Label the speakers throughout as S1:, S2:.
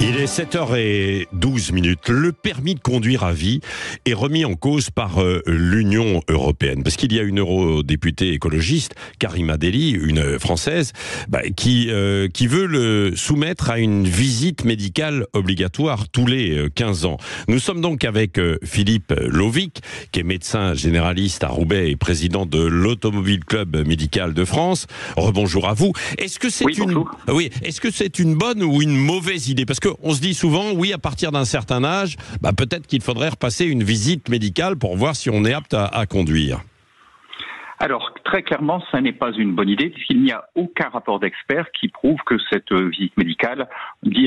S1: Il est 7h12. Le permis de conduire à vie est remis en cause par l'Union européenne. Parce qu'il y a une eurodéputée écologiste, Karima Delli, une Française, qui veut le soumettre à une visite médicale obligatoire tous les 15 ans. Nous sommes donc avec Philippe Lovic, qui est médecin généraliste à Roubaix et président de l'Automobile Club Médical de France. Rebonjour à vous. Est-ce que c'est une bonne ou une mauvaise idée? Parce qu'on se dit souvent, oui, à partir d'un certain âge, peut-être qu'il faudrait repasser une visite médicale pour voir si on est apte à conduire.
S2: Alors, très clairement, ça n'est pas une bonne idée, puisqu'il n'y a aucun rapport d'expert qui prouve que cette visite médicale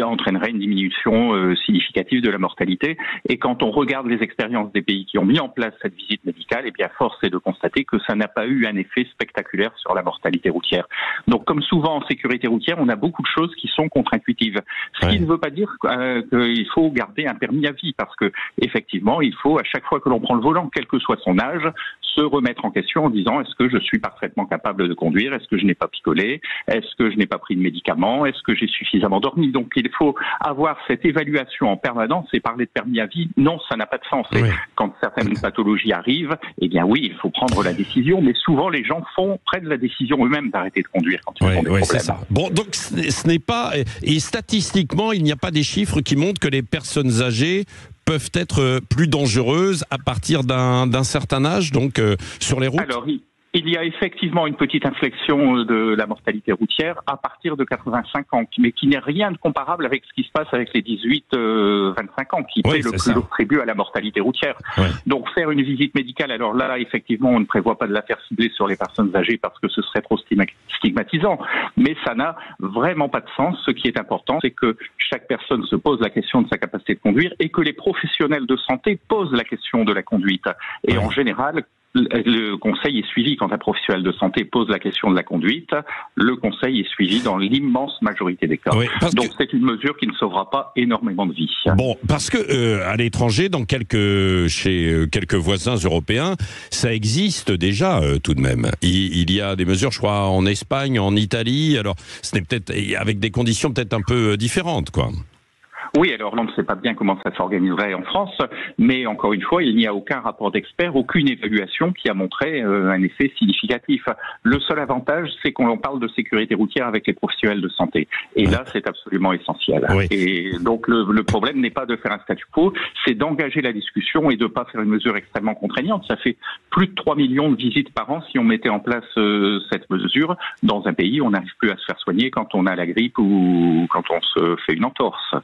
S2: entraînerait une diminution significative de la mortalité. Et quand on regarde les expériences des pays qui ont mis en place cette visite médicale, force est de constater que ça n'a pas eu un effet spectaculaire sur la mortalité routière. Donc, comme souvent en sécurité routière, on a beaucoup de choses qui sont contre-intuitives. Ce qui ne veut pas dire qu'il faut garder un permis à vie, parce que effectivement, il faut, à chaque fois que l'on prend le volant, quel que soit son âge, se remettre en question en disant: est-ce que je suis parfaitement capable de conduire? Est-ce que je n'ai pas picolé? Est-ce que je n'ai pas pris de médicaments? Est-ce que j'ai suffisamment dormi? Donc il faut avoir cette évaluation en permanence, et parler de permis à vie, non, ça n'a pas de sens. Et quand certaines pathologies arrivent, oui, il faut prendre la décision, mais souvent les gens prennent la décision eux-mêmes d'arrêter de conduire quand ils ont des problèmes. C'est ça.
S1: Bon, donc ce n'est pas, et statistiquement, il n'y a pas des chiffres qui montrent que les personnes âgées peuvent être plus dangereuses à partir d'un certain âge, donc sur les routes? Alors,
S2: il y a effectivement une petite inflexion de la mortalité routière à partir de 85 ans, mais qui n'est rien de comparable avec ce qui se passe avec les 18-25 ans, qui paient le plus lourd tribut à la mortalité routière. Donc faire une visite médicale, alors là, effectivement, on ne prévoit pas de la faire cibler sur les personnes âgées parce que ce serait trop stigmatisant, mais ça n'a vraiment pas de sens. Ce qui est important, c'est que chaque personne se pose la question de sa capacité de conduire et que les professionnels de santé posent la question de la conduite. Et en général, le conseil est suivi quand un professionnel de santé pose la question de la conduite. Le conseil est suivi dans l'immense majorité des cas. Donc c'est une mesure qui ne sauvera pas énormément de vies.
S1: Bon, parce que à l'étranger, chez quelques voisins européens, ça existe déjà tout de même. Il y a des mesures, je crois, en Espagne, en Italie. Alors, ce n'est peut-être avec des conditions peut-être un peu différentes, quoi.
S2: Oui, alors on ne sait pas bien comment ça s'organiserait en France, mais encore une fois, il n'y a aucun rapport d'expert, aucune évaluation qui a montré un effet significatif. Le seul avantage, c'est qu'on parle de sécurité routière avec les professionnels de santé. Et là, c'est absolument essentiel. Et donc le problème n'est pas de faire un statu quo, c'est d'engager la discussion et de ne pas faire une mesure extrêmement contraignante. Ça fait plus de 3 millions de visites par an si on mettait en place cette mesure dans un pays où on n'arrive plus à se faire soigner quand on a la grippe ou quand on se fait une entorse.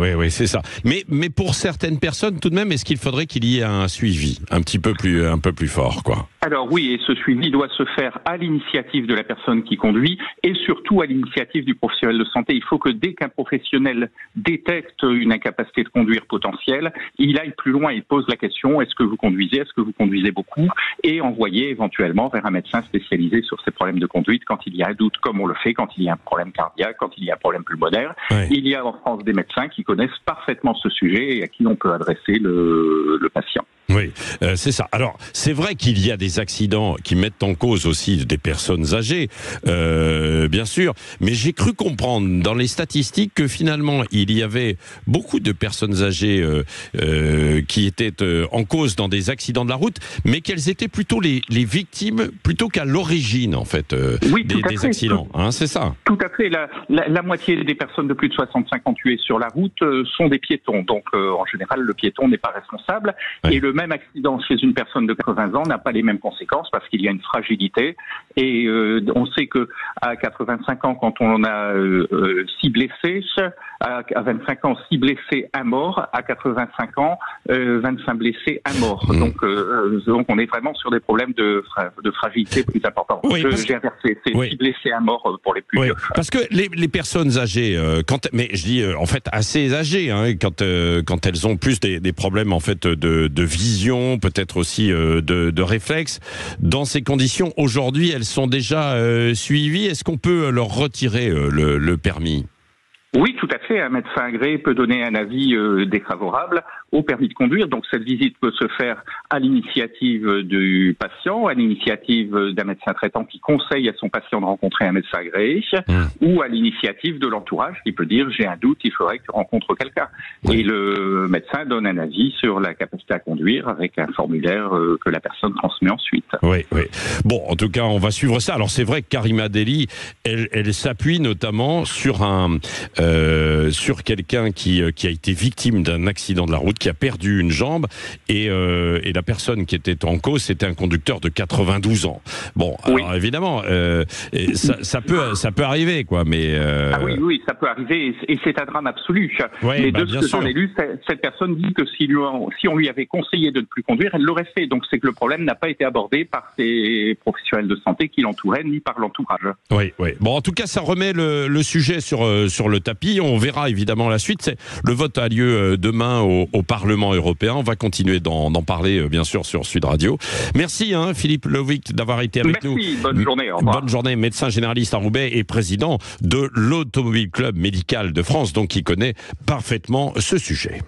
S1: Oui, c'est ça. Mais pour certaines personnes, tout de même, est-ce qu'il faudrait qu'il y ait un suivi un peu plus fort, quoi?
S2: Alors oui, et ce suivi doit se faire à l'initiative de la personne qui conduit et surtout à l'initiative du professionnel de santé. Il faut que dès qu'un professionnel détecte une incapacité de conduire potentielle, il aille plus loin, il pose la question: est-ce que vous conduisez? Est-ce que vous conduisez beaucoup? Et envoyer éventuellement vers un médecin spécialisé sur ces problèmes de conduite quand il y a un doute, comme on le fait quand il y a un problème cardiaque, quand il y a un problème pulmonaire. Il y a en France des médecins qui connaissent parfaitement ce sujet et à qui on peut adresser le patient.
S1: Oui, c'est ça. Alors, c'est vrai qu'il y a des accidents qui mettent en cause aussi des personnes âgées, bien sûr, mais j'ai cru comprendre dans les statistiques que finalement, il y avait beaucoup de personnes âgées qui étaient en cause dans des accidents de la route, mais qu'elles étaient plutôt les victimes plutôt qu'à l'origine, en fait, des accidents. C'est ça.
S2: Tout à fait. La moitié des personnes de plus de 65 ans tuées sur la route sont des piétons. Donc, en général, le piéton n'est pas responsable. Et le même accident chez une personne de 80 ans n'a pas les mêmes conséquences parce qu'il y a une fragilité. Et on sait que à 85 ans, quand on a 6 blessés, à 25 ans, 6 blessés, 1 mort. À 85 ans, 25 blessés, 1 mort. Donc on est vraiment sur des problèmes de fragilité plus importants. J'ai inversé, c'est 6 blessés, 1 mort pour les plus vieux.
S1: Parce que les personnes âgées, mais je dis en fait assez âgées, quand elles ont plus des problèmes en fait de vision, peut-être aussi de réflexes, dans ces conditions, aujourd'hui, elles sont déjà suivies. Est-ce qu'on peut leur retirer le permis ?
S2: Oui, tout à fait. Un médecin agréé peut donner un avis défavorable au permis de conduire. Donc cette visite peut se faire à l'initiative du patient, à l'initiative d'un médecin traitant qui conseille à son patient de rencontrer un médecin agréé, ou à l'initiative de l'entourage qui peut dire j'ai un doute, il faudrait que tu rencontres quelqu'un. Et le médecin donne un avis sur la capacité à conduire avec un formulaire que la personne transmet ensuite.
S1: Oui, oui. Bon, en tout cas, on va suivre ça. Alors c'est vrai que Karima Delli, elle s'appuie notamment sur sur quelqu'un qui a été victime d'un accident de la route, qui a perdu une jambe, et la personne qui était en cause, c'était un conducteur de 92 ans. Bon, alors évidemment, ça peut arriver, quoi, mais...
S2: Ah oui, ça peut arriver, et c'est un drame absolu.
S1: Ouais,
S2: mais de ce que j'en ai lu, cette personne dit que si on lui avait conseillé de ne plus conduire, elle l'aurait fait. Donc c'est que le problème n'a pas été abordé par ces professionnels de santé qui l'entouraient, ni par l'entourage.
S1: Oui, oui. Bon, en tout cas, ça remet le sujet sur le tapis. On verra évidemment la suite. Le vote a lieu demain au Parlement européen. On va continuer d'en parler, bien sûr, sur Sud Radio. Merci, Philippe Lovic, d'avoir été avec nous.
S2: Merci, bonne journée. Au revoir.
S1: Bonne journée, médecin généraliste à Roubaix et président de l'Automobile Club Médical de France, donc qui connaît parfaitement ce sujet.